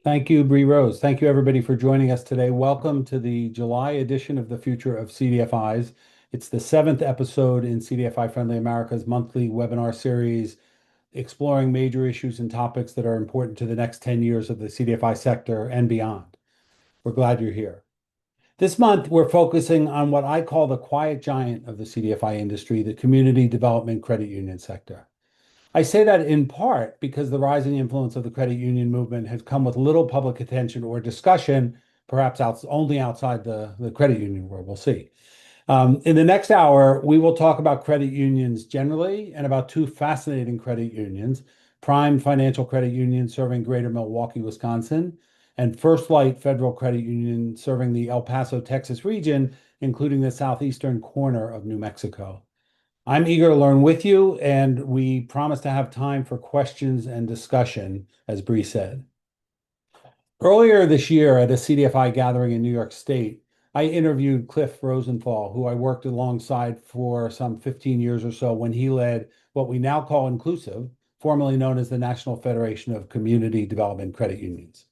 Thank you, Bree Rose. Thank you, everybody, for joining us today. Welcome to the July edition of the Future of CDFIs. It's the seventh episode in CDFI Friendly America's monthly webinar series, exploring major issues and topics that are important to the next 10 years of the CDFI sector and beyond. We're glad you're here. This month, we're focusing on what I call the quiet giant of the CDFI industry, the community development credit union sector. I say that in part because the rising influence of the credit union movement has come with little public attention or discussion, perhaps only outside the credit union world. We'll see. In the next hour, we will talk about credit unions generally and about two fascinating credit unions: Prime Financial Credit Union serving greater Milwaukee, Wisconsin, and FirstLight Federal Credit Union serving the El Paso, Texas region, including the southeastern corner of New Mexico. I'm eager to learn with you, and we promise to have time for questions and discussion, as Bree said. Earlier this year at a CDFI gathering in New York State, I interviewed Cliff Rosenthal, who I worked alongside for some 15 years or so when he led what we now call Inclusiv, formerly known as the National Federation of Community Development Credit Unions.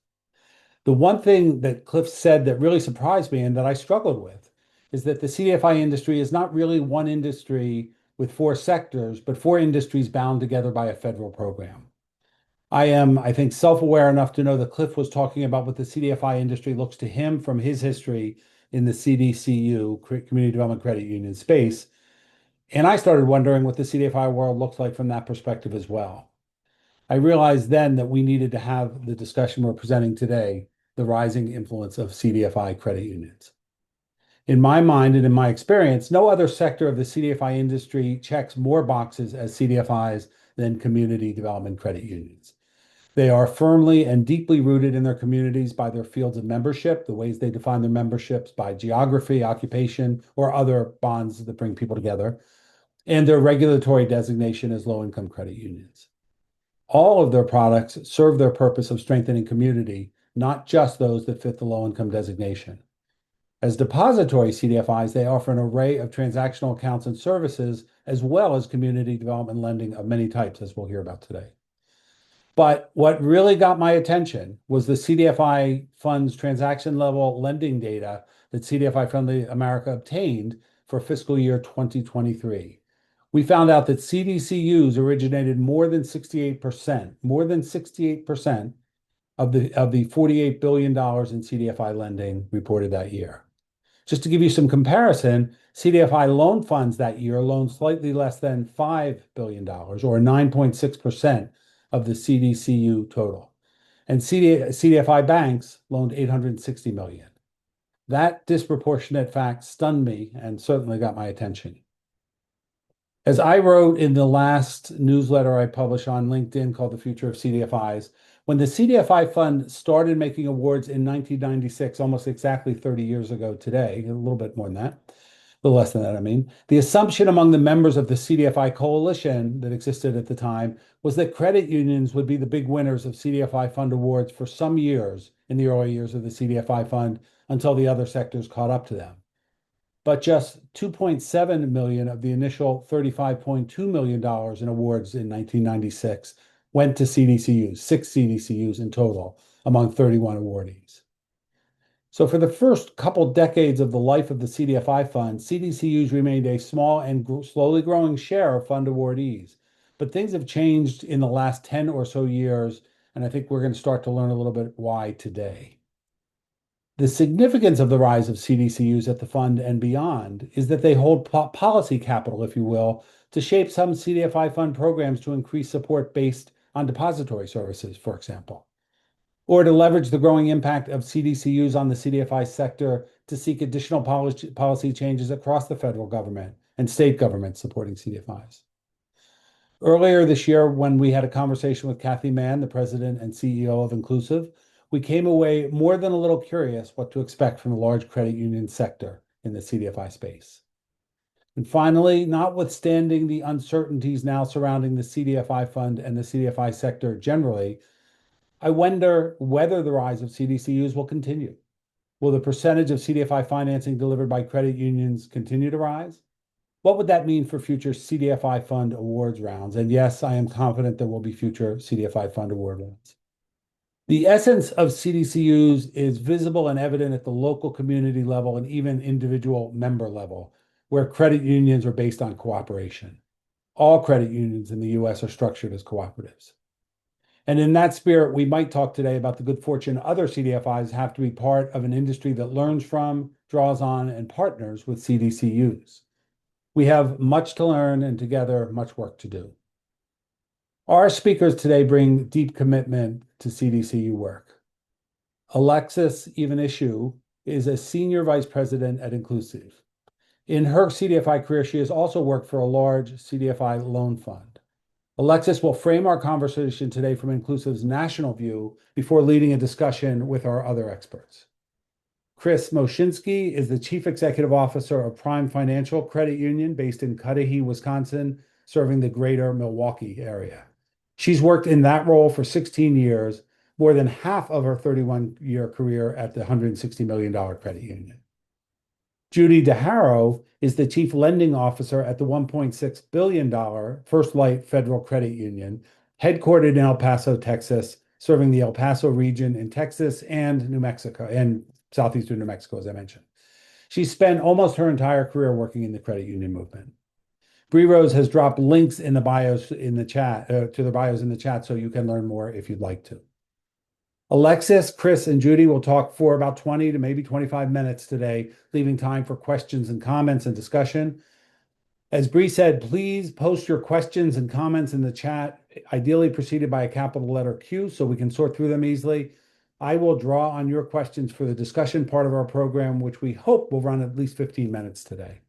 The one thing that Cliff said that really surprised me and that I struggled with is that the CDFI industry is not really one industry with four sectors, but four industries bound together by a federal program. I am, I think, self-aware enough to know that Cliff was talking about what the CDFI industry looks to him from his history in the CDCU, Community Development Credit Union space. And I started wondering what the CDFI world looks like from that perspective as well. I realized then that we needed to have the discussion we're presenting today, the rising influence of CDFI credit unions. In my mind and in my experience, no other sector of the CDFI industry checks more boxes as CDFIs than community development credit unions. They are firmly and deeply rooted in their communities by their fields of membership, the ways they define their memberships by geography, occupation, or other bonds that bring people together, and their regulatory designation as low-income credit unions. All of their products serve their purpose of strengthening community, not just those that fit the low-income designation. As depository CDFIs, they offer an array of transactional accounts and services, as well as community development lending of many types, as we'll hear about today. But what really got my attention was the CDFI funds transaction level lending data that CDFI Friendly America obtained for fiscal year 2023. We found out that CDCUs originated more than 68% of the $48 billion in CDFI lending reported that year. Just to give you some comparison, CDFI loan funds that year loaned slightly less than $5 billion, or 9.6% of the CDCU total. And CDFI banks loaned $860 million. That disproportionate fact stunned me and certainly got my attention. As I wrote in the last newsletter I published on LinkedIn called The Future of CDFIs, when the CDFI fund started making awards in 1996, almost exactly 30 years ago today, a little bit more than that, a little less than that, I mean, the assumption among the members of the CDFI coalition that existed at the time was that credit unions would be the big winners of CDFI fund awards for some years in the early years of the CDFI fund until the other sectors caught up to them. But just 2.7 million of the initial $35.2 million in awards in 1996 went to CDCUs, 6 CDCUs in total among 31 awardees. So for the first couple decades of the life of the CDFI fund, CDCUs remained a small and slowly growing share of fund awardees. But things have changed in the last 10 or so years, and I think we're going to start to learn a little bit why today. The significance of the rise of CDCUs at the fund and beyond is that they hold policy capital, if you will, to shape some CDFI fund programs to increase support based on depository services, for example, or to leverage the growing impact of CDCUs on the CDFI sector to seek additional policy changes across the federal government and state governments supporting CDFIs. Earlier this year, when we had a conversation with Kathy Mann, the president and CEO of Inclusiv, we came away more than a little curious what to expect from the large credit union sector in the CDFI space. And finally, notwithstanding the uncertainties now surrounding the CDFI fund and the CDFI sector generally, I wonder whether the rise of CDCUs will continue. Will the percentage of CDFI financing delivered by credit unions continue to rise? What would that mean for future CDFI fund awards rounds? And yes, I am confident there will be future CDFI fund award rounds. The essence of CDCUs is visible and evident at the local community level and even individual member level, where credit unions are based on cooperation. All credit unions in the US are structured as cooperatives. And in that spirit, we might talk today about the good fortune other CDFIs have to be part of an industry that learns from, draws on, and partners with CDCUs. We have much to learn and together much work to do. Our speakers today bring deep commitment to CDCU work. Alexis Iwanisziw is a senior vice president at Inclusiv. In her CDFI career, she has also worked for a large CDFI loan fund. Alexis will frame our conversation today from Inclusiv's national view before leading a discussion with our other experts. Chris Moczynski is the Chief Executive Officer of Prime Financial Credit Union based in Cudahy, Wisconsin, serving the greater Milwaukee area. She's worked in that role for 16 years, more than half of her 31-year career at the $160 million credit union. Judy DeHaro is the Chief Lending Officer at the $1.6 billion FirstLight Federal Credit Union, headquartered in El Paso, Texas, serving the El Paso region in Texas and New Mexico, and southeastern New Mexico, as I mentioned. She spent almost her entire career working in the credit union movement. Bree Rose has dropped links in the bios in the chat to the bios in the chat, so you can learn more if you'd like to. Alexis, Chris, and Judy will talk for about 20 to maybe 25 minutes today, leaving time for questions and comments and discussion. As Bree said, please post your questions and comments in the chat, ideally preceded by a capital letter Q so we can sort through them easily. I will draw on your questions for the discussion part of our program, which we hope will run at least 15 minutes today.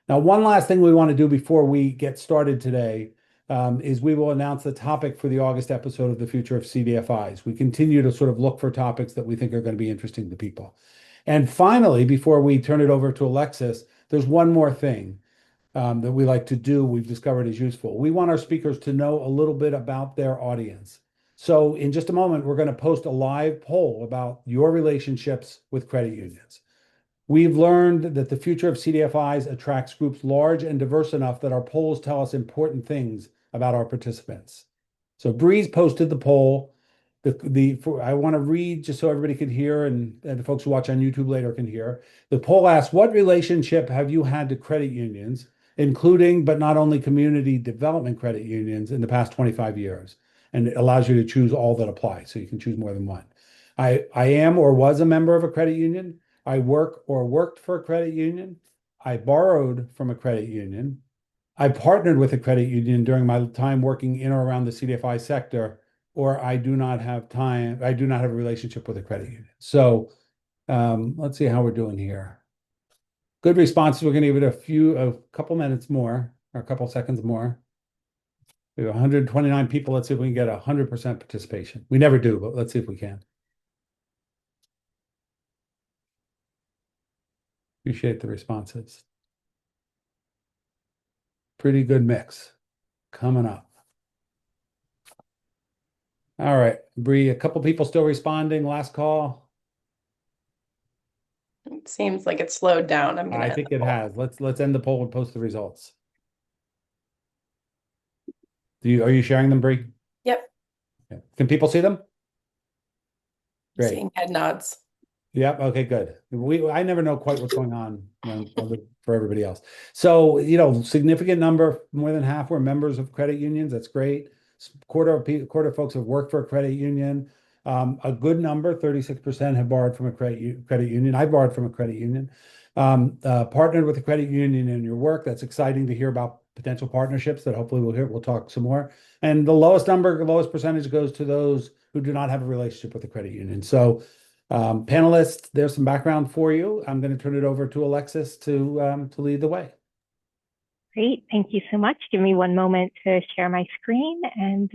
Now, one last thing we want to do before we get started today is we will announce the topic for the August episode of the Future of CDFIs. We continue to sort of look for topics that we think are going to be interesting to people. And finally, before we turn it over to Alexis, there's one more thing that we like to do, we've discovered is useful. We want our speakers to know a little bit about their audience. So in just a moment, we're going to post a live poll about your relationships with credit unions. We've learned that the future of CDFIs attracts groups large and diverse enough that our polls tell us important things about our participants. So Bree's posted the poll. I want to read just so everybody can hear and the folks who watch on YouTube later can hear. The poll asks, what relationship have you had to credit unions, including but not only community development credit unions, in the past 25 years? And it allows you to choose all that apply, so you can choose more than one. I am or was a member of a credit union. I work or worked for a credit union. I borrowed from a credit union. I partnered with a credit union during my time working in or around the CDFI sector, or I do not have a relationship with a credit union. So let's see how we're doing here. Good responses. We're going to give it a couple minutes more, or a couple seconds more. We have 129 people. Let's see if we can get 100% participation. We never do, but let's see if we can. Appreciate the responses. Pretty good mix coming up. All right, Bree, a couple people still responding. Last call. It seems like it slowed down. I think it has. Let's end the poll and post the results. Are you sharing them, Bree? Yep. Okay. Can people see them? Great. Seeing head nods. Yep. Okay, good. I never know quite what's going on for everybody else. So, significant number, more than half were members of credit unions. That's great. Quarter of folks have worked for a credit union. A good number, 36%, have borrowed from a credit union. I borrowed from a credit union. Partnered with a credit union in your work. That's exciting to hear about potential partnerships that hopefully we'll talk some more. And the lowest percentage goes to those who do not have a relationship with a credit union. So panelists, there's some background for you. I'm going to turn it over to Alexis to lead the way. Great. Thank you so much. Give me one moment to share my screen and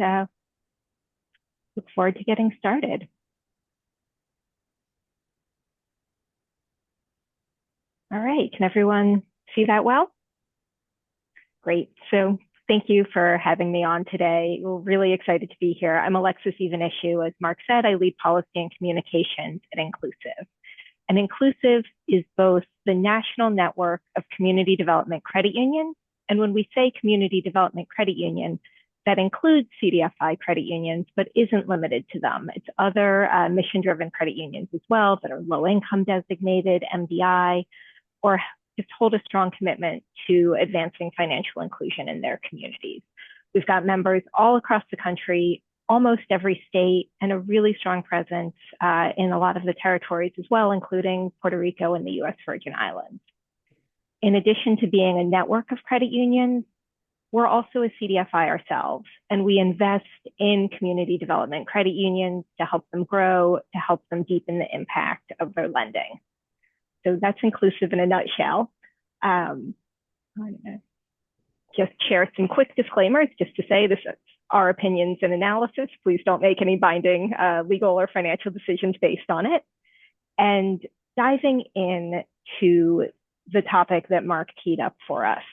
look forward to getting started. All right. Can everyone see that well? Great. So thank you for having me on today. We're really excited to be here. I'm Alexis Iwanisziw. As Mark said, I lead policy and communications at Inclusiv. And Inclusiv is both the national network of community development credit unions. And when we say community development credit union, that includes CDFI credit unions, but isn't limited to them. It's other mission-driven credit unions as well that are low-income designated, MDI, or just hold a strong commitment to advancing financial inclusion in their communities. We've got members all across the country, almost every state, and a really strong presence in a lot of the territories as well, including Puerto Rico and the US Virgin Islands. In addition to being a network of credit unions, we're also a CDFI ourselves, and we invest in community development credit unions to help them grow, to help them deepen the impact of their lending. So that's Inclusiv in a nutshell. I'm gonna just share some quick disclaimers just to say this is our opinions and analysis. Please don't make any binding legal or financial decisions based on it. And diving in to the topic that Mark teed up for us,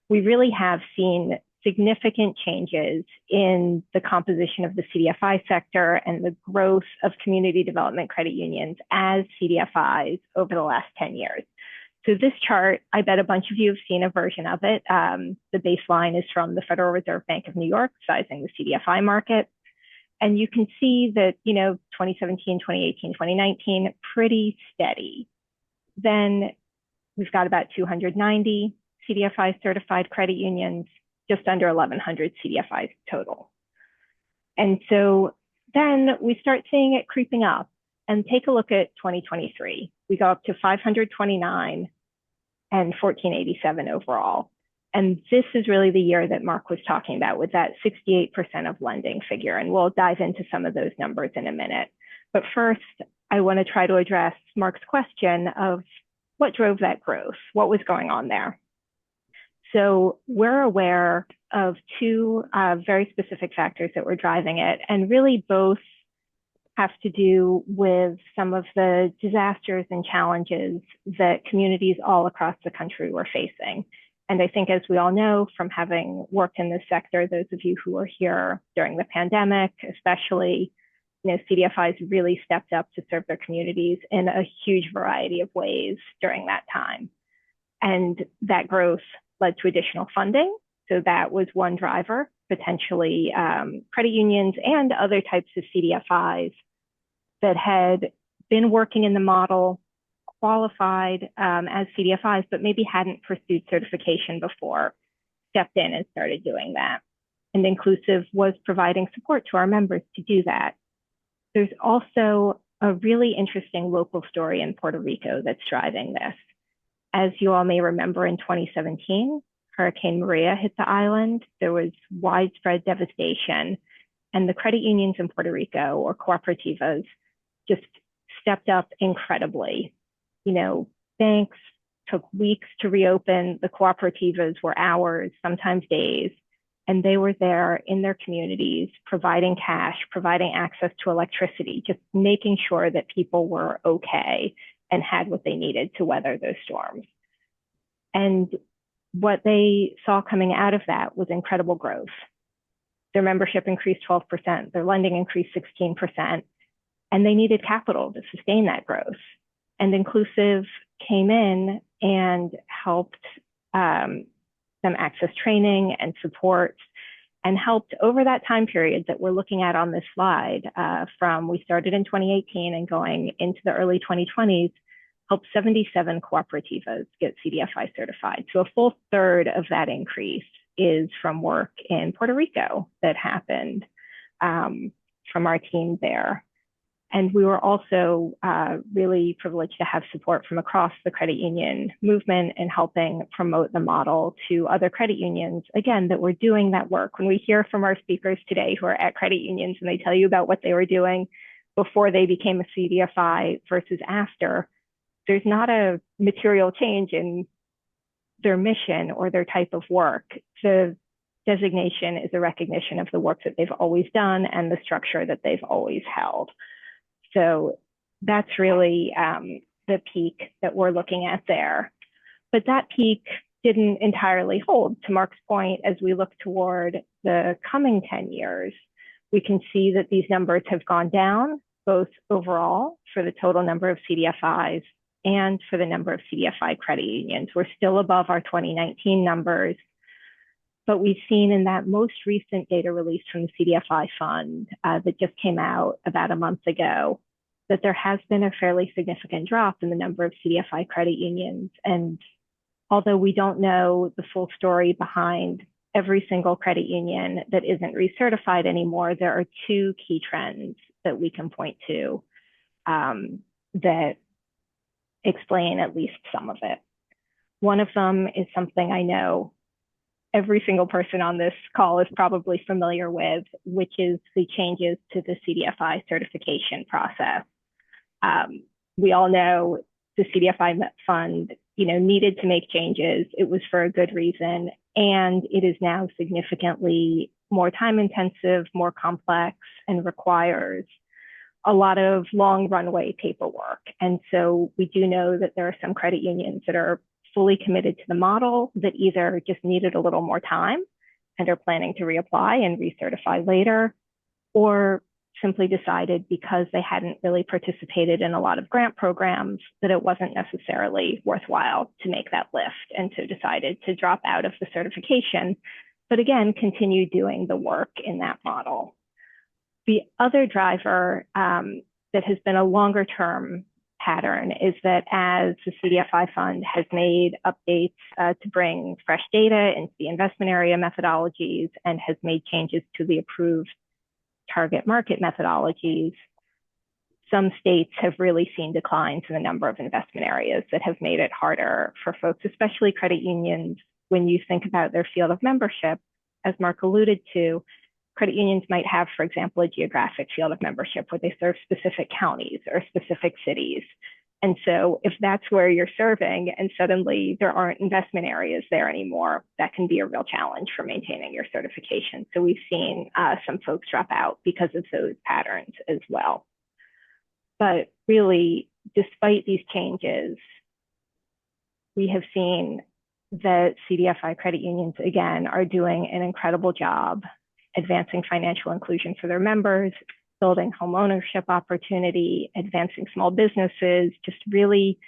we really have seen significant changes in the composition of the CDFI sector and the growth of community development credit unions as CDFIs over the last 10 years. So this chart, I bet a bunch of you have seen a version of it. The baseline is from the Federal Reserve Bank of New York, sizing the CDFI market. And you can see that, 2017, 2018, 2019, pretty steady. Then we've got about 290 CDFI certified credit unions, just under 1,100 CDFIs total. And so then we start seeing it creeping up. And take a look at 2023. We go up to 529 and 1,487 overall. And this is really the year that Mark was talking about with that 68% of lending figure. And we'll dive into some of those numbers in a minute. But first, I want to try to address Mark's question of what drove that growth, what was going on there. So we're aware of two very specific factors that were driving it, and really both have to do with some of the disasters and challenges that communities all across the country were facing. And I think, as we all know from having worked in this sector, those of you who were here during the pandemic, especially, CDFIs really stepped up to serve their communities in a huge variety of ways during that time. And that growth led to additional funding. So that was one driver, potentially credit unions and other types of CDFIs that had been working in the model, qualified as CDFIs, but maybe hadn't pursued certification before, stepped in and started doing that. And Inclusiv was providing support to our members to do that. There's also a really interesting local story in Puerto Rico that's driving this. As you all may remember, in 2017, Hurricane Maria hit the island. There was widespread devastation, and the credit unions in Puerto Rico, or cooperativas, just stepped up incredibly. Banks took weeks to reopen. The cooperativas were hours, sometimes days, and they were there in their communities, providing cash, providing access to electricity, just making sure that people were okay and had what they needed to weather those storms. And what they saw coming out of that was incredible growth. Their membership increased 12%, their lending increased 16%, and they needed capital to sustain that growth. And Inclusiv came in and helped them access training and support, and helped over that time period that we're looking at on this slide, from we started in 2018 and going into the early 2020s, helped 77 cooperativas get CDFI certified. So a full third of that increase is from work in Puerto Rico that happened from our team there. And we were also really privileged to have support from across the credit union movement in helping promote the model to other credit unions, again, that were doing that work. When we hear from our speakers today who are at credit unions and they tell you about what they were doing before they became a CDFI versus after, there's not a material change in their mission or their type of work. The designation is a recognition of the work that they've always done and the structure that they've always held. So that's really the peak that we're looking at there. But that peak didn't entirely hold. To Mark's point, as we look toward the coming 10 years, we can see that these numbers have gone down, both overall for the total number of CDFIs and for the number of CDFI credit unions. We're still above our 2019 numbers, But we've seen in that most recent data release from the CDFI fund that just came out about a month ago, that there has been a fairly significant drop in the number of CDFI credit unions. And although we don't know the full story behind every single credit union that isn't recertified anymore, there are two key trends that we can point to that explain at least some of it. One of them is something I know every single person on this call is probably familiar with, which is the changes to the CDFI certification process. We all know the CDFI fund, needed to make changes. It was for a good reason, and it is now significantly more time intensive, more complex, and requires a lot of long runway paperwork. And so we do know that there are some credit unions that are fully committed to the model that either just needed a little more time and are planning to reapply and recertify later, or simply decided because they hadn't really participated in a lot of grant programs that it wasn't necessarily worthwhile to make that lift, and so decided to drop out of the certification, but again, continue doing the work in that model. The other driver that has been a longer term pattern is that as the CDFI fund has made updates to bring fresh data into the investment area methodologies and has made changes to the approved target market methodologies, some states have really seen declines in the number of investment areas that have made it harder for folks, especially credit unions, when you think about their field of membership. As Mark alluded to, credit unions might have, for example, a geographic field of membership where they serve specific counties or specific cities. And so if that's where you're serving and suddenly there aren't investment areas there anymore, that can be a real challenge for maintaining your certification. So we've seen some folks drop out because of those patterns as well. But really, despite these changes, we have seen that CDFI credit unions, again, are doing an incredible job advancing financial inclusion for their members, building homeownership opportunity, advancing small businesses, just really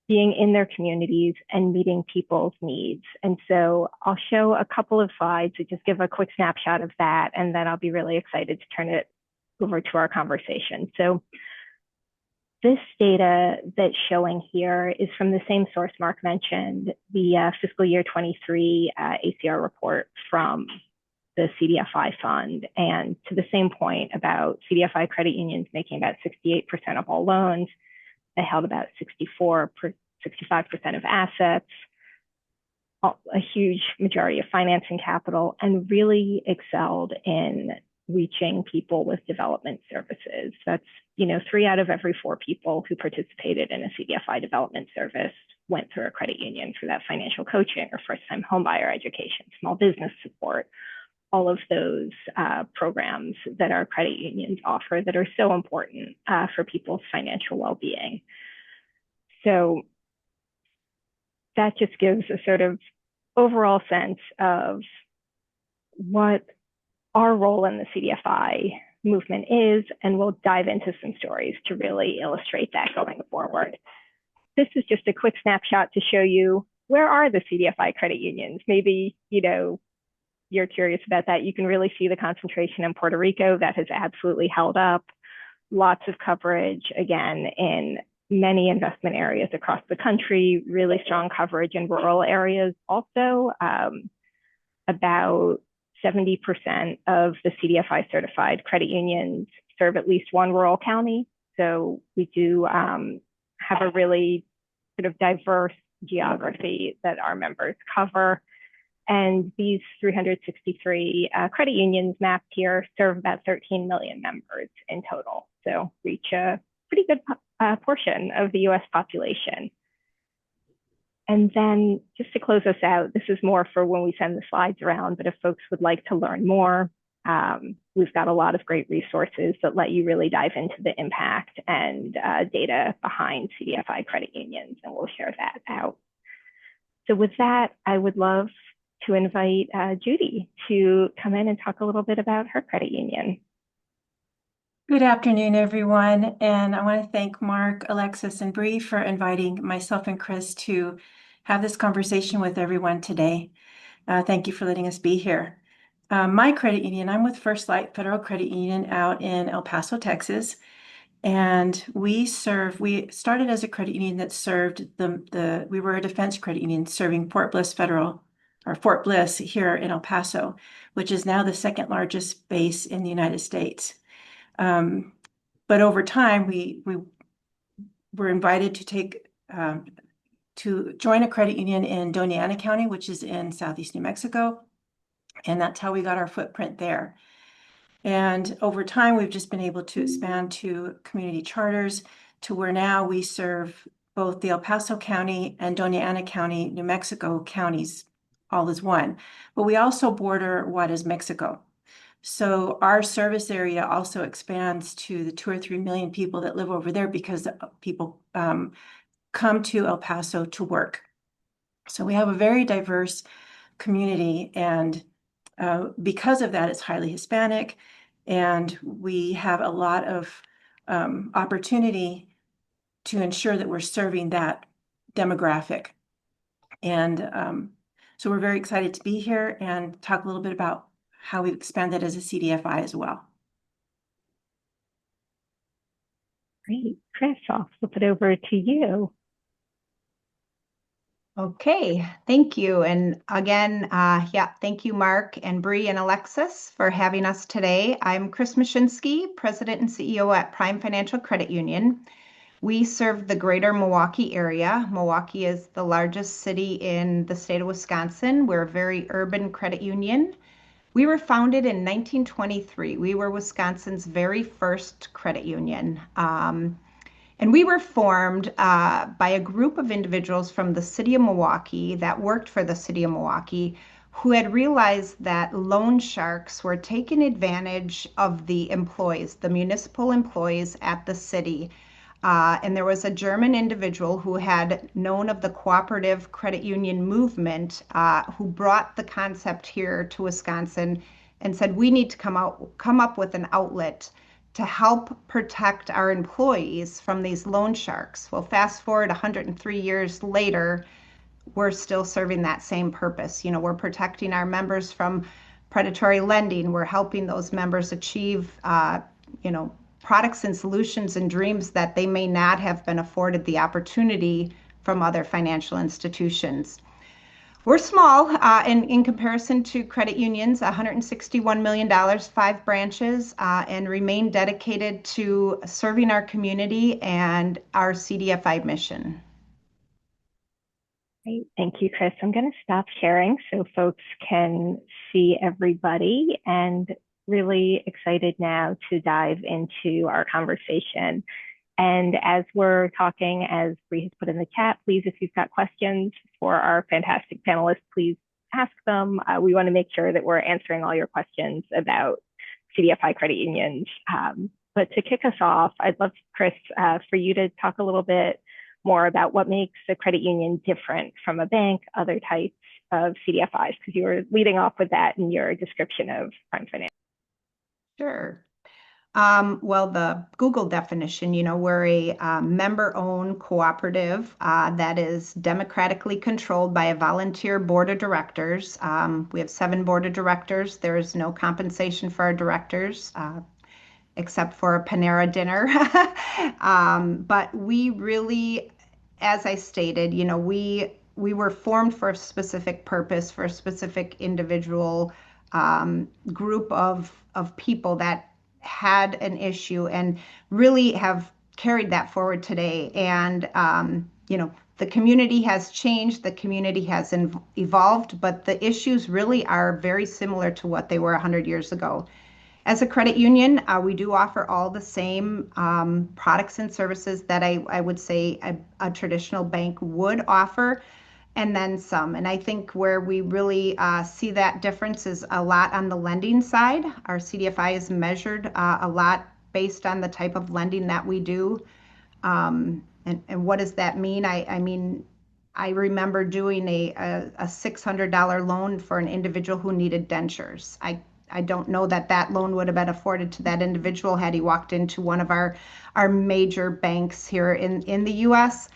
being in their communities and meeting people's needs. And so I'll show a couple of slides to just give a quick snapshot of that, and then I'll be really excited to turn it over to our conversation. So this data that's showing here is from the same source Mark mentioned, the fiscal year 23 ACR report from the CDFI fund. And to the same point about CDFI credit unions making about 68% of all loans, they held about 65% of assets, a huge majority of financing capital, and really excelled in reaching people with development services. That's, 3 out of every 4 people who participated in a CDFI development service went through a credit union for that financial coaching or first-time homebuyer education, small business support, all of those programs that our credit unions offer that are so important for people's financial well-being. So that just gives a sort of overall sense of what our role in the CDFI movement is, and we'll dive into some stories to really illustrate that going forward. This is just a quick snapshot to show you where are the CDFI credit unions. Maybe, you're curious about that. You can really see the concentration in Puerto Rico that has absolutely held up. Lots of coverage, again, in many investment areas across the country, really strong coverage in rural areas. Also, about 70% of the CDFI certified credit unions serve at least one rural county. So we do have a really sort of diverse geography that our members cover. And these 363 credit unions mapped here serve about 13 million members in total. So reach a pretty good portion of the US population. And then just to close us out, this is more for when we send the slides around, but if folks would like to learn more, we've got a lot of great resources that let you really dive into the impact and data behind CDFI credit unions, and we'll share that out. So with that, I would love to invite Judy to come in and talk a little bit about her credit union. Good afternoon, everyone. And I want to thank Mark, Alexis, and Bree for inviting myself and Chris to have this conversation with everyone today. Thank you for letting us be here. My credit union, I'm with FirstLight Federal Credit Union out in El Paso, Texas. And we started as a credit union that served we were a defense credit union serving Fort Bliss here in El Paso, which is now the second largest base in the United States. But over time, we were invited to join a credit union in Doña Ana County, which is in southeast New Mexico. And that's how we got our footprint there. And over time, we've just been able to expand to community charters to where now we serve both the El Paso County and Doña Ana County, New Mexico counties, all as one. But we also border Juarez, Mexico. So our service area also expands to the 2 or 3 million people that live over there because people come to El Paso to work. So we have a very diverse community, and because of that, it's highly Hispanic, and we have a lot of opportunity to ensure that we're serving that demographic. And so we're very excited to be here and talk a little bit about how we've expanded as a CDFI as well. Great. Chris, I'll flip it over to you. Okay, thank you. And again, thank you, Mark and Bree and Alexis for having us today. I'm Chris Moczynski, President and CEO at Prime Financial Credit Union. We serve the greater Milwaukee area. Milwaukee is the largest city in the state of Wisconsin. We're a very urban credit union. We were founded in 1923. We were Wisconsin's very first credit union. And we were formed by a group of individuals from the city of Milwaukee that worked for the city of Milwaukee who had realized that loan sharks were taking advantage of the employees, the municipal employees at the city. And there was a German individual who had known of the cooperative credit union movement who brought the concept here to Wisconsin and said, we need to come up with an outlet to help protect our employees from these loan sharks. Well, fast forward 103 years later, we're still serving that same purpose. You know, we're protecting our members from predatory lending. We're helping those members achieve, products and solutions and dreams that they may not have been afforded the opportunity from other financial institutions. We're small in comparison to credit unions, $161 million, 5 branches, and remain dedicated to serving our community and our CDFI mission. Great. Thank you, Chris. I'm going to stop sharing so folks can see everybody, and really excited now to dive into our conversation. And as we're talking, as Bree has put in the chat, please, if you've got questions for our fantastic panelists, please ask them. We want to make sure that we're answering all your questions about CDFI credit unions. But to kick us off, I'd love, Chris, for you to talk a little bit more about what makes a credit union different from a bank, other types of CDFIs, because you were leading off with that in your description of Prime Finance. Sure. Well, the Google definition, we're a member-owned cooperative that is democratically controlled by a volunteer board of directors. We have 7 board of directors. There is no compensation for our directors, except for a Panera dinner. But we really, as I stated, we were formed for a specific purpose, for a specific individual group of people that had an issue and really have carried that forward today. And, the community has changed, the community has evolved, but the issues really are very similar to what they were 100 years ago. As a credit union, we do offer all the same products and services that I would say a traditional bank would offer, and then some. And I think where we really see that difference is a lot on the lending side. Our CDFI is measured a lot based on the type of lending that we do. And what does that mean? I mean, I remember doing a $600 loan for an individual who needed dentures. I don't know that loan would have been afforded to that individual had he walked into one of our major banks here in the U.S.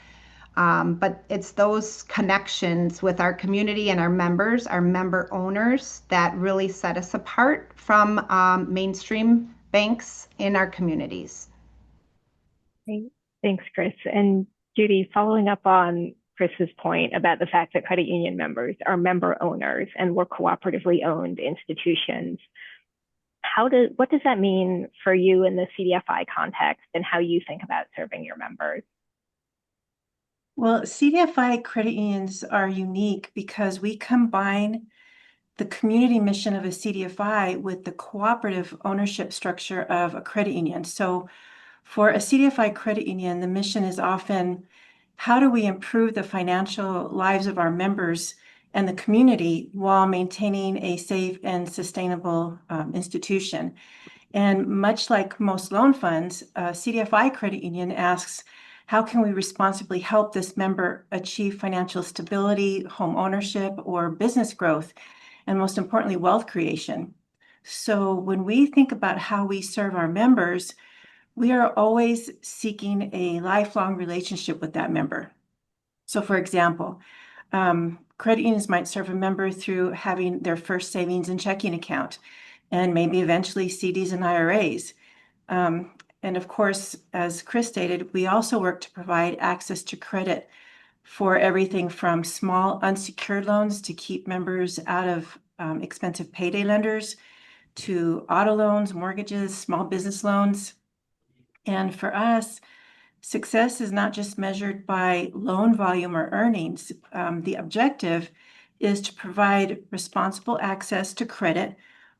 But it's those connections with our community and our members, our member owners, that really set us apart from mainstream banks in our communities. Great. Thanks, Chris. And Judy, following up on Chris's point about the fact that credit union members are member owners and we're cooperatively owned institutions, what does that mean for you in the CDFI context and how you think about serving your members? Well, CDFI credit unions are unique because we combine the community mission of a CDFI with the cooperative ownership structure of a credit union. So for a CDFI credit union, the mission is often, how do we improve the financial lives of our members and the community while maintaining a safe and sustainable institution? And much like most loan funds, CDFI credit union asks, how can we responsibly help this member achieve financial stability, home ownership, or business growth, and most importantly, wealth creation? So when we think about how we serve our members, we are always seeking a lifelong relationship with that member. So for example, credit unions might serve a member through having their first savings and checking account, and maybe eventually CDs and IRAs. And of course, as Chris stated, we also work to provide access to credit for everything from small unsecured loans to keep members out of expensive payday lenders, to auto loans, mortgages, small business loans. And for us, success is not just measured by loan volume or earnings. The objective is to provide responsible access to credit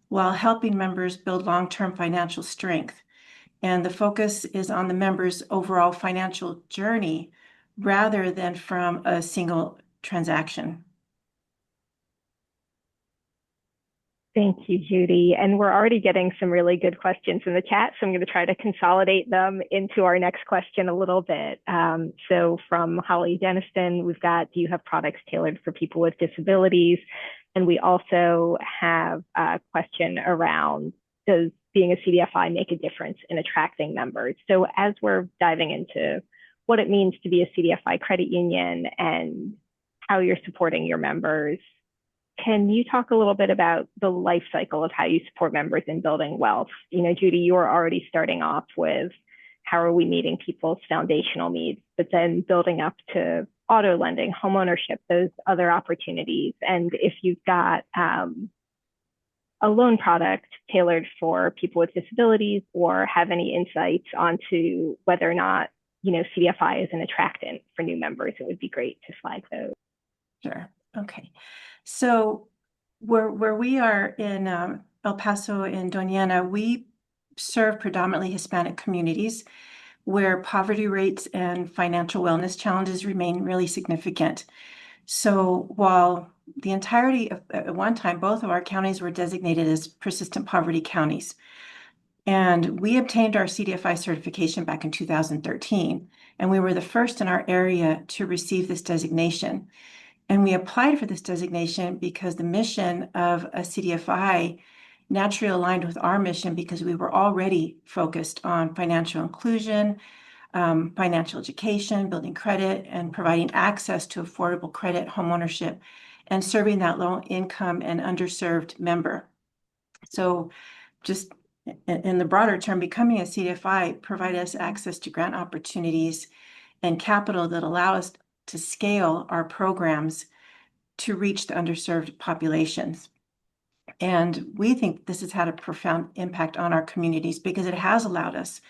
while helping members build long-term financial strength. And the focus is on the member's overall financial journey rather than from a single transaction. Thank you, Judy. And we're already getting some really good questions in the chat, so I'm going to try to consolidate them into our next question a little bit. So from Holly Deniston, we've got, do you have products tailored for people with disabilities? And we also have a question around, does being a CDFI make a difference in attracting members? So as we're diving into what it means to be a CDFI credit union and how you're supporting your members, can you talk a little bit about the life cycle of how you support members in building wealth? You know, Judy, you were already starting off with how are we meeting people's foundational needs, but then building up to auto lending, homeownership, those other opportunities. And if you've got a loan product tailored for people with disabilities, or have any insights onto whether or not, you know, CDFI is an attractant for new members, it would be great to flag those. Sure. Okay. So where we are in El Paso and Doña Ana, we serve predominantly Hispanic communities where poverty rates and financial wellness challenges remain really significant. So while the entirety of, at one time, both of our counties were designated as persistent poverty counties. And we obtained our CDFI certification back in 2013, and we were the first in our area to receive this designation. And we applied for this designation because the mission of a CDFI naturally aligned with our mission, because we were already focused on financial inclusion, financial education, building credit, and providing access to affordable credit, homeownership, and serving that low income and underserved member. So just in the broader term, becoming a CDFI provides us access to grant opportunities and capital that allow us to scale our programs to reach the underserved populations. And we think this has had a profound impact on our communities because it has allowed us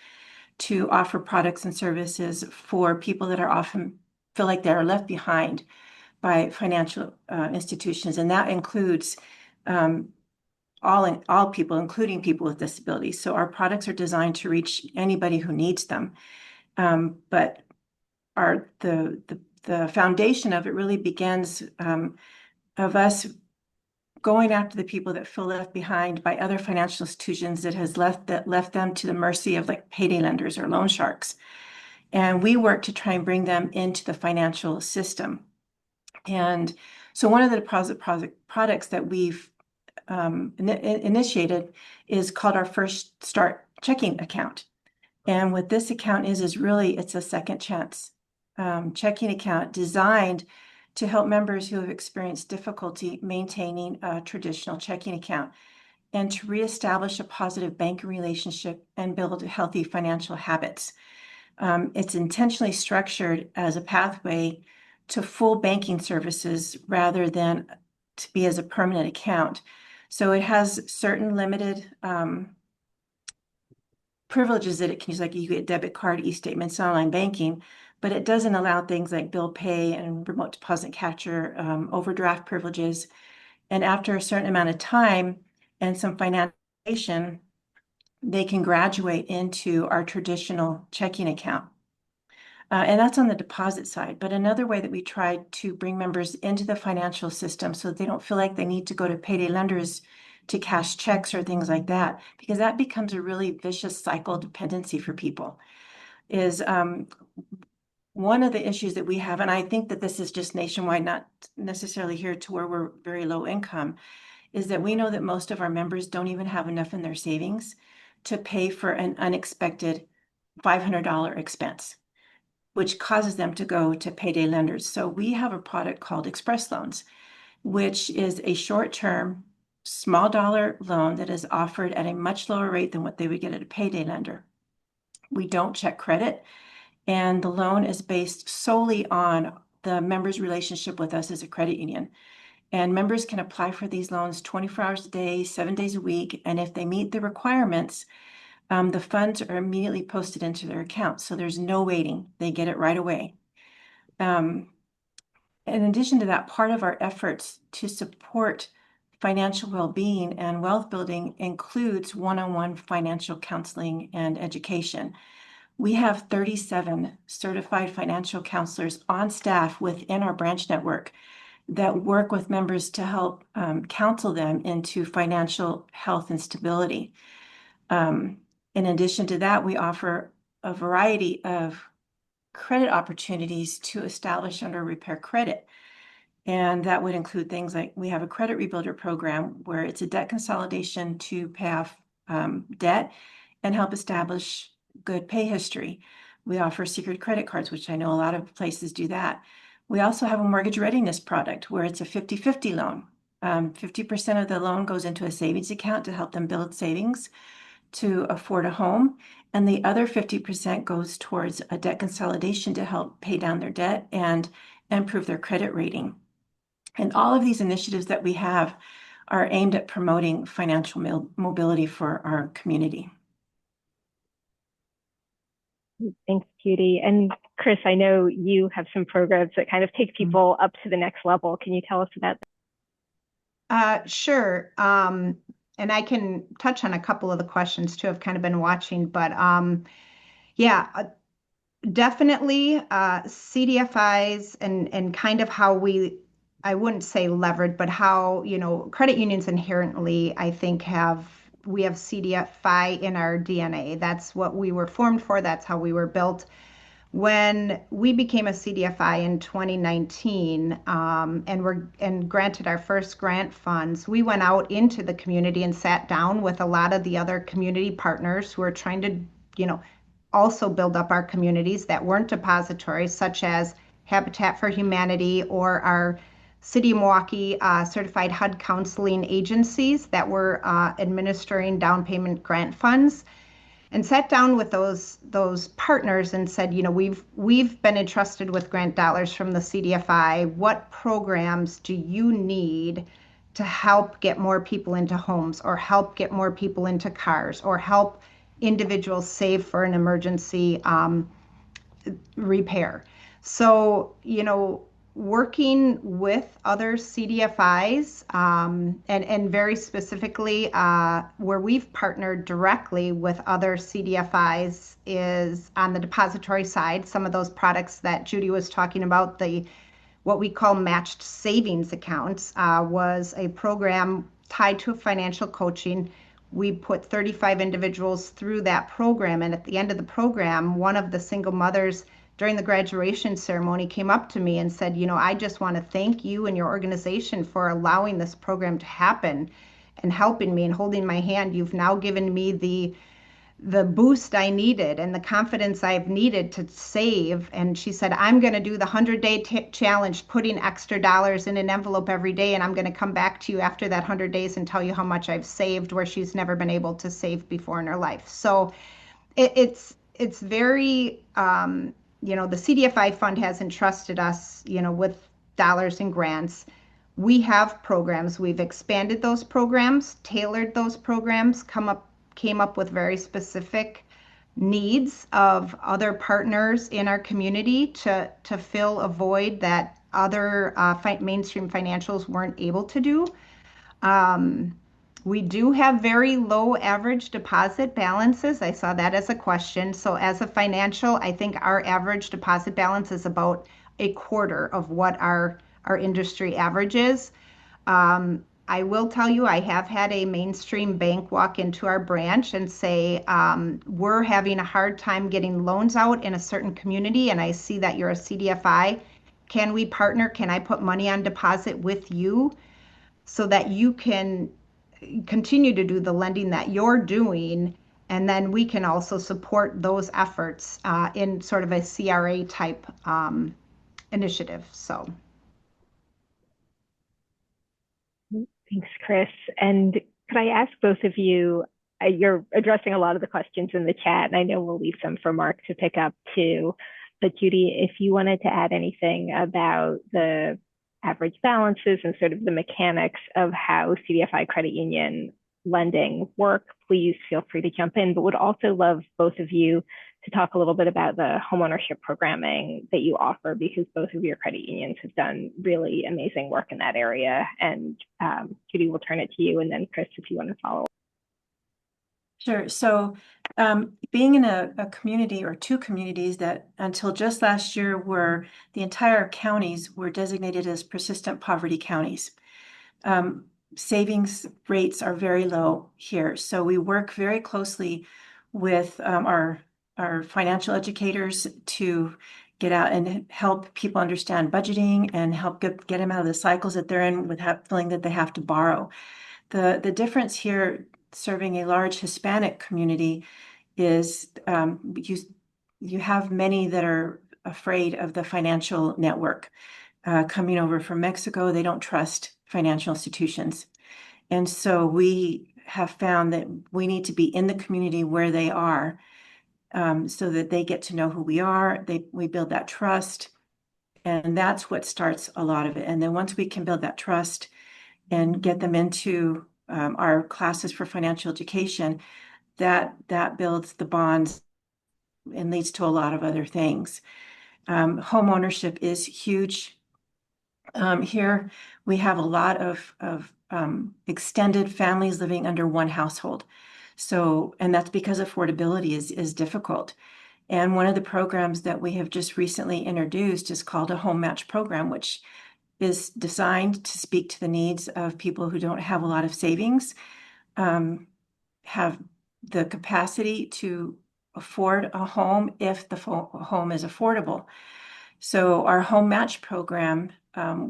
to offer products and services for people that are often feel like they're left behind by financial institutions. And that includes all people, including people with disabilities. So our products are designed to reach anybody who needs them. But the foundation of it really begins of us going after the people that feel left behind by other financial institutions that has left them to the mercy of like payday lenders or loan sharks. And we work to try and bring them into the financial system. And so one of the deposit products that we've initiated is called our First Start checking account. And what this account is really, it's a second chance checking account designed to help members who have experienced difficulty maintaining a traditional checking account and to reestablish a positive banking relationship and build healthy financial habits. It's intentionally structured as a pathway to full banking services rather than to be as a permanent account. So it has certain limited privileges that it can use, like you get debit card, e-statements, online banking, but it doesn't allow things like bill pay and remote deposit capture, overdraft privileges. And after a certain amount of time and some financiation, they can graduate into our traditional checking account. And that's on the deposit side. But another way that we try to bring members into the financial system so that they don't feel like they need to go to payday lenders to cash checks or things like that, because that becomes a really vicious cycle dependency for people, is one of the issues that we have, and I think that this is just nationwide, not necessarily here to where we're very low income, is that we know that most of our members don't even have enough in their savings to pay for an unexpected $500 expense, which causes them to go to payday lenders. So we have a product called Express Loans, which is a short-term, small dollar loan that is offered at a much lower rate than what they would get at a payday lender. We don't check credit, and the loan is based solely on the member's relationship with us as a credit union. And members can apply for these loans 24 hours a day, 7 days a week. And if they meet the requirements, the funds are immediately posted into their account. So there's no waiting. They get it right away. In addition to that, part of our efforts to support financial well-being and wealth building includes one-on-one financial counseling and education. We have 37 certified financial counselors on staff within our branch network that work with members to help counsel them into financial health and stability. In addition to that, we offer a variety of credit opportunities to establish under repair credit. And that would include things like we have a credit rebuilder program where it's a debt consolidation to pay off debt and help establish good pay history. We offer secret credit cards, which I know a lot of places do that. We also have a mortgage readiness product where it's a 50-50 loan. 50% of the loan goes into a savings account to help them build savings to afford a home. And the other 50% goes towards a debt consolidation to help pay down their debt and improve their credit rating. And all of these initiatives that we have are aimed at promoting financial mobility for our community. Thanks, Judy. And Chris, I know you have some programs that kind of take people up to the next level. Can you tell us about that? Sure. And I can touch on a couple of the questions too. I've kind of been watching, but yeah, definitely CDFIs and kind of how I wouldn't say levered, but how, credit unions inherently, I think, we have CDFI in our DNA. That's what we were formed for. That's how we were built. When we became a CDFI in 2019 and granted our first grant funds, we went out into the community and sat down with a lot of the other community partners who are trying to, also build up our communities that weren't depositories, such as Habitat for Humanity or our City of Milwaukee certified HUD counseling agencies that were administering down payment grant funds, and sat down with those partners and said, we've been entrusted with grant dollars from the CDFI. What programs do you need to help get more people into homes, or help get more people into cars, or help individuals save for an emergency repair? So, working with other CDFIs and very specifically where we've partnered directly with other CDFIs is on the depository side. Some of those products that Judy was talking about, what we call matched savings accounts, was a program tied to financial coaching. We put 35 individuals through that program, and at the end of the program, one of the single mothers during the graduation ceremony came up to me and said, I just want to thank you and your organization for allowing this program to happen and helping me and holding my hand. You've now given me the boost I needed and the confidence I've needed to save. And she said, I'm going to do the 100-day challenge, putting extra dollars in an envelope every day. And I'm going to come back to you after that 100 days and tell you how much I've saved, where she's never been able to save before in her life. So it's very, the CDFI fund has entrusted us, with dollars and grants. We have programs. We've expanded those programs, tailored those programs, came up with very specific needs of other partners in our community to fill a void that other mainstream financials weren't able to do. We do have very low average deposit balances. I saw that as a question. So as a financial, I think our average deposit balance is about a quarter of what our industry average is. I will tell you, I have had a mainstream bank walk into our branch and say, we're having a hard time getting loans out in a certain community, and I see that you're a CDFI. Can we partner? Can I put money on deposit with you so that you can continue to do the lending that you're doing? And then we can also support those efforts in sort of a CRA type initiative. So. Thanks, Chris. And could I ask both of you, you're addressing a lot of the questions in the chat, and I know we'll leave some for Mark to pick up too. But Judy, if you wanted to add anything about the average balances and sort of the mechanics of how CDFI credit union lending work, please feel free to jump in, but would also love both of you to talk a little bit about the homeownership programming that you offer, because both of your credit unions have done really amazing work in that area. And Judy, we'll turn it to you, and then Chris, if you want to follow. Sure. So being in a community or two communities that until just last year were the entire counties were designated as persistent poverty counties. Savings rates are very low here. So we work very closely with our financial educators to get out and help people understand budgeting and help get them out of the cycles that they're in with feeling that they have to borrow. The difference here, serving a large Hispanic community, is you have many that are afraid of the financial network. Coming over from Mexico, they don't trust financial institutions. And so we have found that we need to be in the community where they are, so that they get to know who we are. We build that trust, and that's what starts a lot of it. And then once we can build that trust and get them into our classes for financial education, that builds the bonds and leads to a lot of other things. Home ownership is huge. Here we have a lot of extended families living under one household. So, and that's because affordability is difficult. And one of the programs that we have just recently introduced is called a home match program, which is designed to speak to the needs of people who don't have a lot of savings, have the capacity to afford a home if the home is affordable. So our home match program,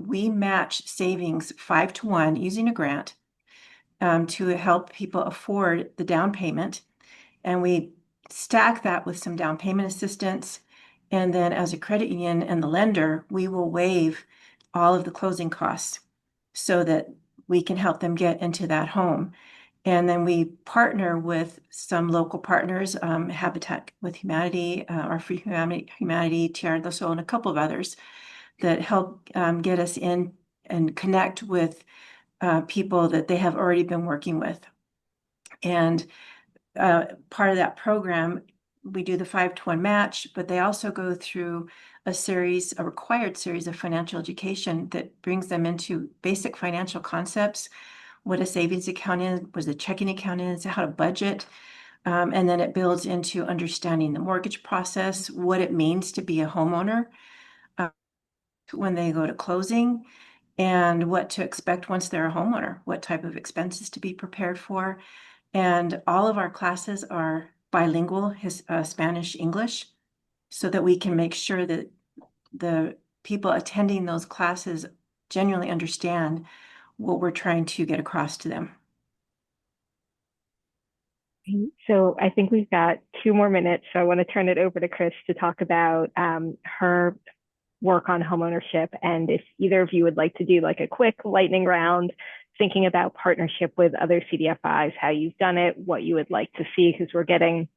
we match savings 5-to-1 using a grant to help people afford the down payment. And we stack that with some down payment assistance. And then as a credit union and the lender, we will waive all of the closing costs so that we can help them get into that home. And then we partner with some local partners, Habitat with Humanity, or Free Humanity, Tierra del Sol, and a couple of others that help get us in and connect with people that they have already been working with. And part of that program, we do the 5-to-1 match, but they also go through a required series of financial education that brings them into basic financial concepts, what a savings account is, what a checking account is, how to budget. And then it builds into understanding the mortgage process, what it means to be a homeowner when they go to closing, and what to expect once they're a homeowner, what type of expenses to be prepared for. And all of our classes are bilingual, Spanish, English, so that we can make sure that the people attending those classes genuinely understand what we're trying to get across to them. So I think we've got 2 more minutes. So I want to turn it over to Chris to talk about her work on homeownership. And if either of you would like to do like a quick lightning round, thinking about partnership with other CDFIs, how you've done it, what you would like to see, because we're getting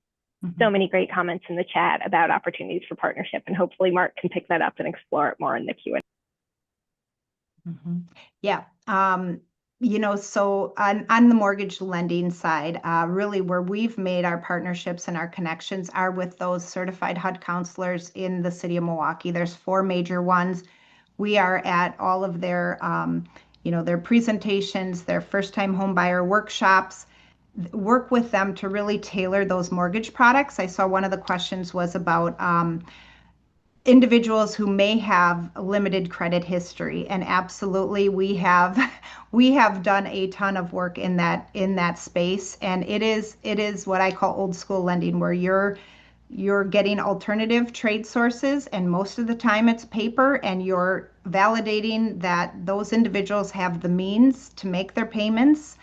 so many great comments in the chat about opportunities for partnership. And hopefully Mark can pick that up and explore it more in the Q&A. Yeah. So on the mortgage lending side, really where we've made our partnerships and our connections are with those certified HUD counselors in the city of Milwaukee. There's 4 major ones. We are at all of their, their presentations, their first-time home buyer workshops, work with them to really tailor those mortgage products. I saw one of the questions was about individuals who may have limited credit history, and absolutely we have done a ton of work in that space, and it is what I call old school lending, where you're getting alternative trade sources, and most of the time it's paper, and you're validating that those individuals have the means to make their payments,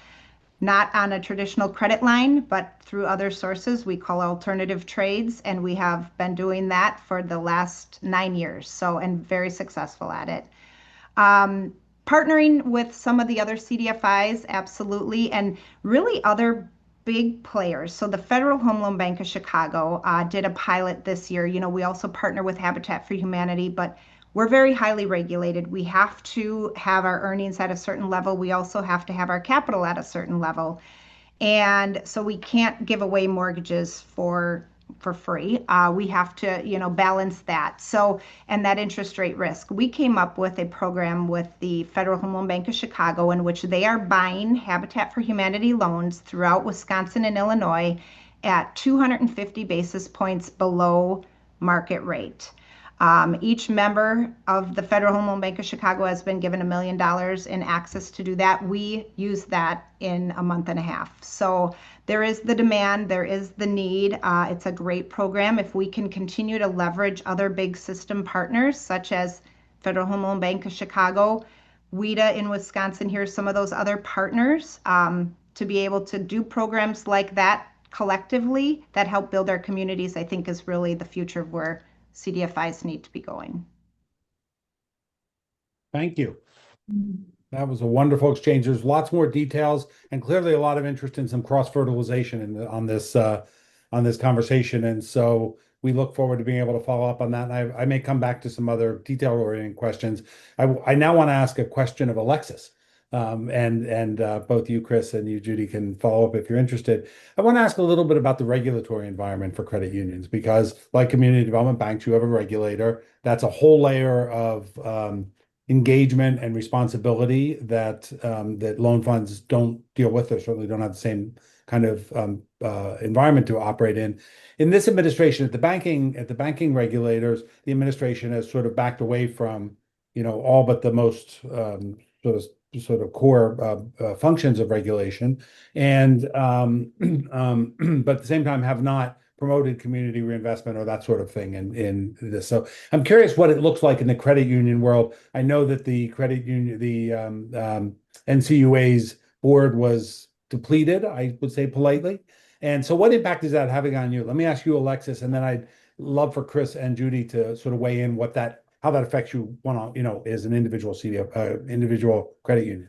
not on a traditional credit line, but through other sources we call alternative trades. And we have been doing that for the last 9 years. So, and very successful at it. Partnering with some of the other CDFIs, absolutely. And really other big players. So the Federal Home Loan Bank of Chicago did a pilot this year. We also partner with Habitat for Humanity, but we're very highly regulated. We have to have our earnings at a certain level. We also have to have our capital at a certain level. And so we can't give away mortgages for free. We have to, balance that. So, and that interest rate risk. We came up with a program with the Federal Home Loan Bank of Chicago in which they are buying Habitat for Humanity loans throughout Wisconsin and Illinois at 250 basis points below market rate. Each member of the Federal Home Loan Bank of Chicago has been given $1 million in access to do that. We use that in a month and a half. So there is the demand, there is the need. It's a great program. If we can continue to leverage other big system partners, such as Federal Home Loan Bank of Chicago, WIDA in Wisconsin, here's some of those other partners, to be able to do programs like that collectively that help build our communities, I think is really the future of where CDFIs need to be going. Thank you. That was a wonderful exchange. There's lots more details and clearly a lot of interest in some cross-fertilization on this conversation. And so we look forward to being able to follow up on that. And I may come back to some other detail-oriented questions. I now want to ask a question of Alexis. And both you, Chris, and you, Judy, can follow up if you're interested. I want to ask a little bit about the regulatory environment for credit unions, because like community development banks, you have a regulator. That's a whole layer of engagement and responsibility that loan funds don't deal with, or certainly don't have the same kind of environment to operate in. In this administration, at the banking regulators, the administration has sort of backed away from, all but the most sort of core functions of regulation, and but at the same time have not promoted community reinvestment or that sort of thing in this. So I'm curious what it looks like in the credit union world. I know that the credit union, the NCUA's board was depleted, I would say politely. And so what impact is that having on you? Let me ask you, Alexis, and then I'd love for Chris and Judy to sort of weigh in how that affects you as an individual individual credit union.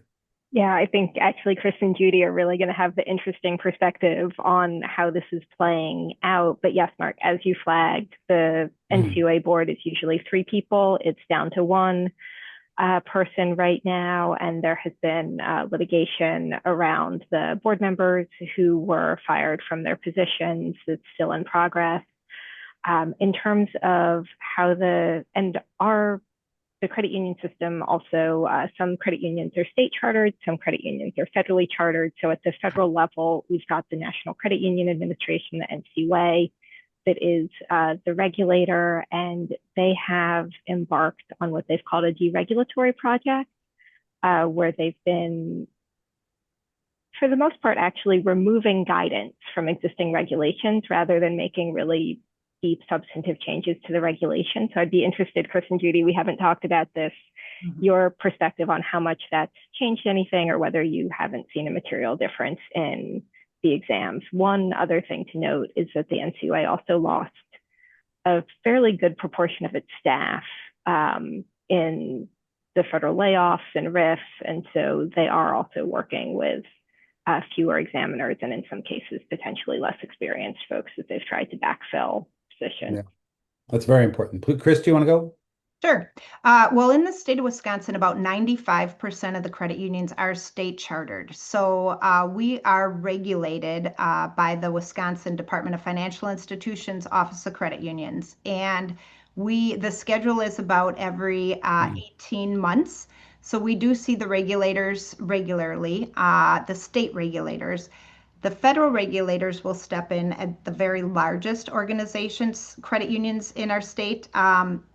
Yeah, I think actually Chris and Judy are really going to have the interesting perspective on how this is playing out. But yes, Mark, as you flagged, the NCUA board is usually 3 people. It's down to 1 person right now. And there has been litigation around the board members who were fired from their positions. It's still in progress. In terms of how the credit union system also, some credit unions are state chartered, some credit unions are federally chartered. So at the federal level, we've got the National Credit Union Administration, the NCUA, that is the regulator, and they have embarked on what they've called a deregulatory project, where they've been, for the most part, actually removing guidance from existing regulations rather than making really deep substantive changes to the regulation. So I'd be interested, Chris and Judy, we haven't talked about this, your perspective on how much that's changed anything, or whether you haven't seen a material difference in the exams. One other thing to note is that the NCUA also lost a fairly good proportion of its staff in the federal layoffs and RIFs, and so they are also working with fewer examiners and in some cases potentially less experienced folks as they've tried to backfill positions. Yeah, that's very important. Chris, do you want to go? Sure. Well, in the state of Wisconsin, about 95% of the credit unions are state chartered. So we are regulated by the Wisconsin Department of Financial Institutions Office of Credit Unions. And the schedule is about every 18 months. So we do see the regulators regularly, the state regulators. The federal regulators will step in at the very largest organizations, credit unions in our state.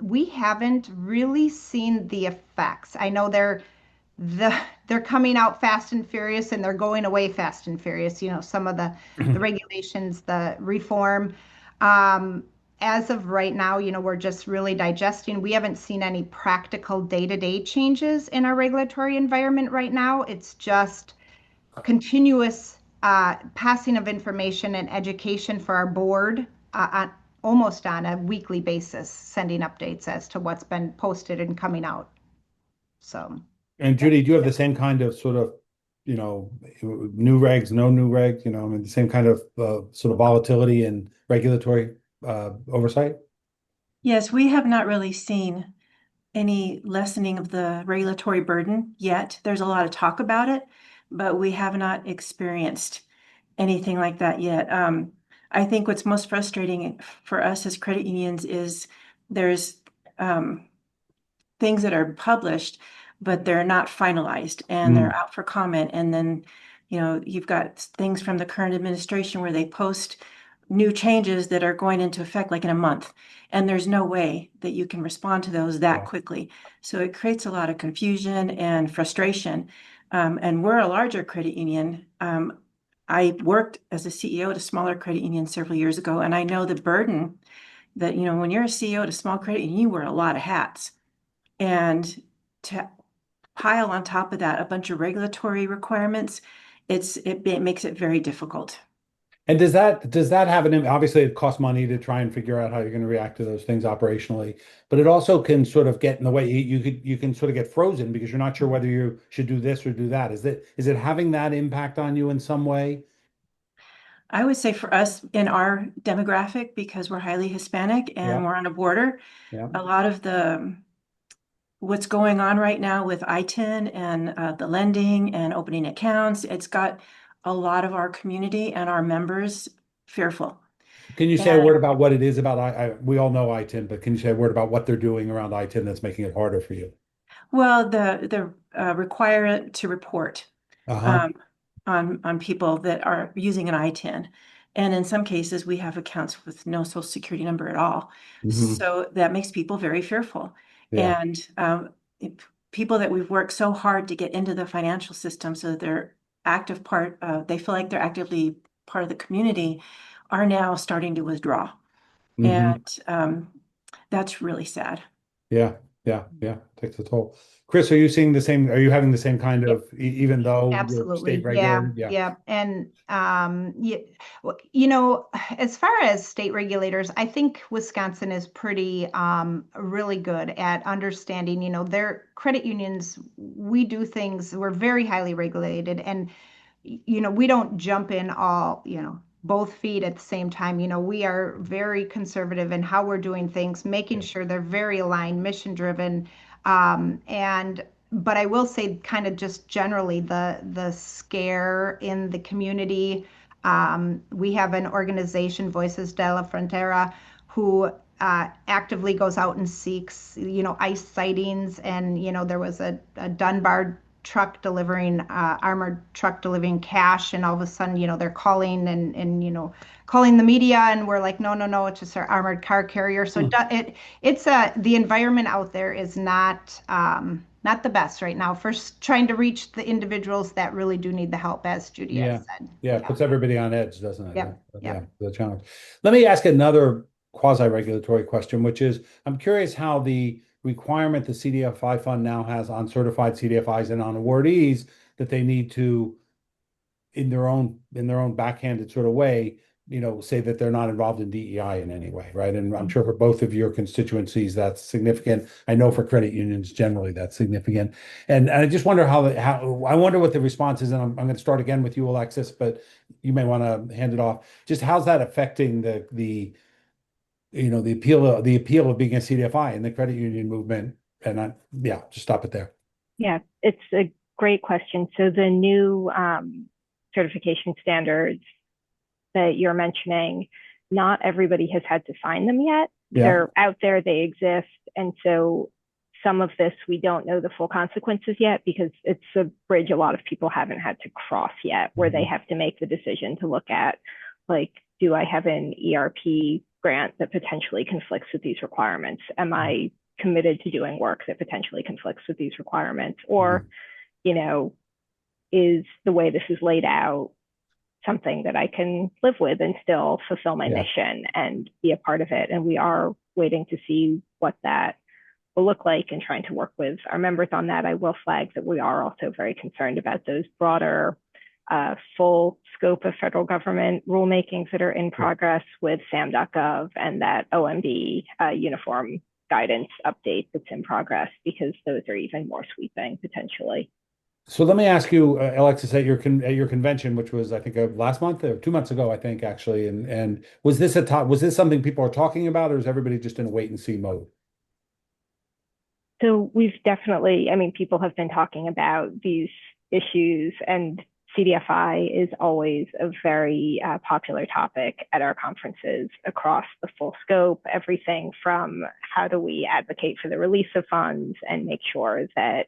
We haven't really seen the effects. I know they're coming out fast and furious, and they're going away fast and furious. You know, some of the regulations, the reform. As of right now, you know, we're just really digesting. We haven't seen any practical day-to-day changes in our regulatory environment right now. It's just continuous passing of information and education for our board almost on a weekly basis, sending updates as to what's been posted and coming out. So. And Judy, do you have the same kind of sort of, you know, new regs, no new regs, you know, I mean, the same kind of sort of volatility and regulatory oversight? Yes, we have not really seen any lessening of the regulatory burden yet. There's a lot of talk about it, but we have not experienced anything like that yet. I think what's most frustrating for us as credit unions is there's things that are published, but they're not finalized and they're out for comment. And then, you know, you've got things from the current administration where they post new changes that are going into effect like in a month, and there's no way that you can respond to those that quickly. So it creates a lot of confusion and frustration. And we're a larger credit union. I worked as a CEO at a smaller credit union several years ago, and I know the burden that, you know, when you're a CEO at a small credit union, you wear a lot of hats. And to pile on top of that a bunch of regulatory requirements, it makes it very difficult. And does that have an impact? Obviously, it costs money to try and figure out how you're going to react to those things operationally, but it also can sort of get in the way. You can sort of get frozen because you're not sure whether you should do this or do that. Is it having that impact on you in some way? I would say for us in our demographic, because we're highly Hispanic and we're on a border, a lot of what's going on right now with ITIN and the lending and opening accounts, it's got a lot of our community and our members fearful. Can you say a word about what it is about we all know ITIN, but can you say a word about what they're doing around ITIN that's making it harder for you? Well, the requirement to report on people that are using an ITIN. And in some cases, we have accounts with no social security number at all. So that makes people very fearful. And people that we've worked so hard to get into the financial system so that they're active part, they feel like they're actively part of the community, are now starting to withdraw. And that's really sad. Yeah. Takes a toll. Chris, are you seeing the same? Are you having the same kind of, even though absolutely, state regulated? Yeah. And you know, as far as state regulators, I think Wisconsin is pretty really good at understanding. You know, their credit unions, we do things. We're very highly regulated, and you know, we don't jump in all, you know, both feet at the same time. You know, we are very conservative in how we're doing things, making sure they're very aligned, mission driven. But I will say kind of just generally the scare in the community. We have an organization, Voices de la Frontera, who actively goes out and seeks, you know, ICE sightings. And, you know, there was a Dunbar truck delivering armored truck delivering cash, and all of a sudden, you know, they're calling and you know, calling the media, and we're like, no, it's just our armored car carrier. So it's the environment out there is not the best right now for trying to reach the individuals that really do need the help, as Judy has said. It puts everybody on edge, doesn't it? Yeah. The challenge. Let me ask another quasi-regulatory question, which is, I'm curious how the requirement the CDFI fund now has on certified CDFIs and on awardees that they need to in their own backhanded sort of way, say that they're not involved in DEI in any way, right? And I'm sure for both of your constituencies that's significant. I know for credit unions generally that's significant. And I just wonder how I wonder what the response is. And I'm going to start again with you, Alexis, but you may want to hand it off. Just how's that affecting the appeal of being a CDFI in the credit union movement? And just stop it there. Yeah, it's a great question. So the new certification standards that you're mentioning, not everybody has had to sign them yet. Yeah. They're out there, they exist. And so some of this, we don't know the full consequences yet because it's a bridge a lot of people haven't had to cross yet, where they have to make the decision to look at, like, do I have an ERP grant that potentially conflicts with these requirements? Am I committed to doing work that potentially conflicts with these requirements? Or, is the way this is laid out something that I can live with and still fulfill my mission and be a part of it? And we are waiting to see what that will look like and trying to work with our members on that. I will flag that we are also very concerned about those broader full scope of federal government rulemakings that are in progress with SAM.gov and that OMB uniform guidance update that's in progress, because those are even more sweeping potentially. So let me ask you, Alexis, at your convention, which was I think last month or 2 months ago, I think actually, and was this something people are talking about, or is everybody just in a wait and see mode? So we've definitely, people have been talking about these issues, and CDFI is always a very popular topic at our conferences across the full scope, everything from how do we advocate for the release of funds and make sure that,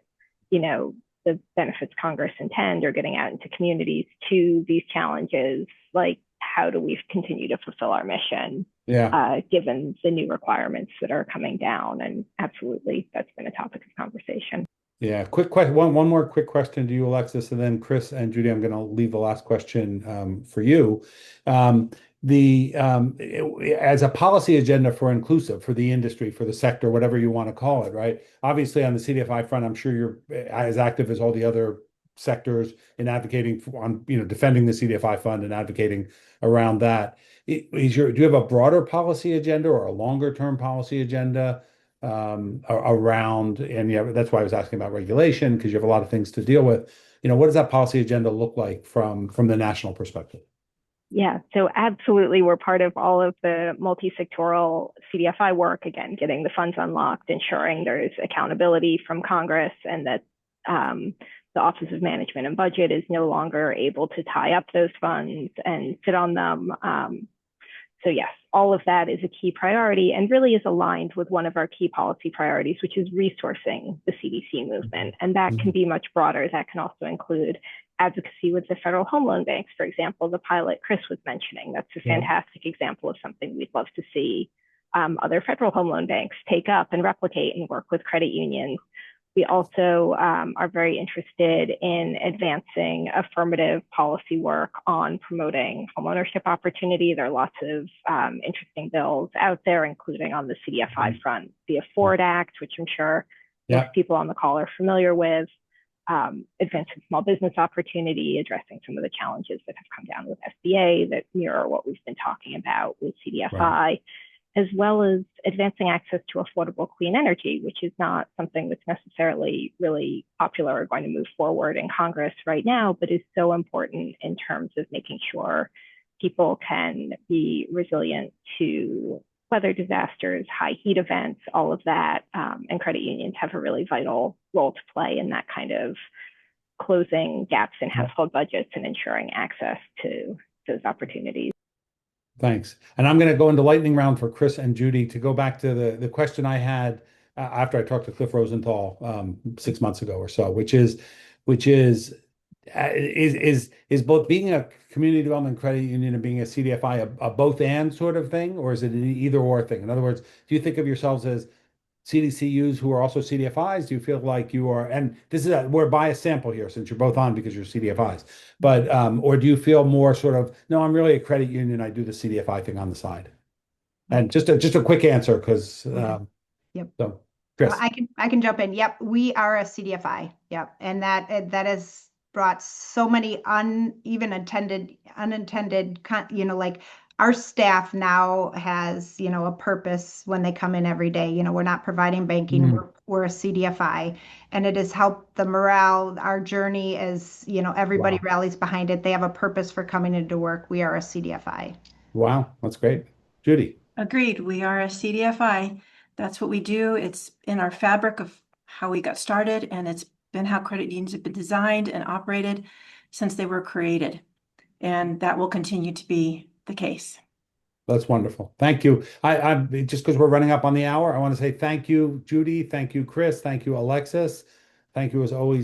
the benefits Congress intend are getting out into communities, to these challenges, like how do we continue to fulfill our mission, given the new requirements that are coming down? And absolutely, that's been a topic of conversation. Yeah, quick question. One more quick question to you, Alexis, and then Chris and Judy, I'm going to leave the last question for you. As a policy agenda for Inclusiv, for the industry, for the sector, whatever you want to call it, right? Obviously, on the CDFI front, I'm sure you're as active as all the other sectors in advocating defending the CDFI fund and advocating around that. Do you have a broader policy agenda or a longer term policy agenda around? And that's why I was asking about regulation, because you have a lot of things to deal with. What does that policy agenda look like from the national perspective? Yeah, so absolutely, we're part of all of the multi-sectoral CDFI work, again, getting the funds unlocked, ensuring there's accountability from Congress, and that the Office of Management and Budget is no longer able to tie up those funds and sit on them. So yes, all of that is a key priority and really is aligned with one of our key policy priorities, which is resourcing the CDC movement. And that can be much broader. That can also include advocacy with the federal home loan banks, for example, the pilot Chris was mentioning. That's a fantastic example of something we'd love to see other federal home loan banks take up and replicate and work with credit unions. We also are very interested in advancing affirmative policy work on promoting homeownership opportunity. There are lots of interesting bills out there, including on the CDFI front, the Afford Act, which I'm sure most people on the call are familiar with, advancing small business opportunity, addressing some of the challenges that have come down with SBA that mirror what we've been talking about with CDFI. As well as advancing access to affordable clean energy, which is not something that's necessarily really popular or going to move forward in Congress right now, but is so important in terms of making sure people can be resilient to weather disasters, high heat events, all of that. And credit unions have a really vital role to play in that kind of closing gaps in household budgets and ensuring access to those opportunities. Thanks. And I'm going to go into lightning round for Chris and Judy to go back to the question I had after I talked to Cliff Rosenthal 6 months ago or so, which is both being a community development credit union and being a CDFI a both and sort of thing, or is it an either or thing? In other words, do you think of yourselves as CDCUs who are also CDFIs? Do you feel like you are, and this is we're biased sample here since you're both on because you're CDFIs, but or do you feel more sort of, no, I'm really a credit union, I do the CDFI thing on the side? And just a quick answer, because so Chris. I can jump in. Yep, we are a CDFI. Yep, and that is brought so many unintended, like our staff now has, a purpose when they come in every day. We're not providing banking, we're a CDFI, and it has helped the morale, our journey as, everybody rallies behind it. They have a purpose for coming into work. We are a CDFI. Wow, that's great. Judy. Agreed. We are a CDFI. That's what we do. It's in our fabric of how we got started, and it's been how credit unions have been designed and operated since they were created. And that will continue to be the case. That's wonderful. Thank you. I just because we're running up on the hour, I want to say thank you, Judy. Thank you, Chris. Thank you, Alexis. Thank you, as always,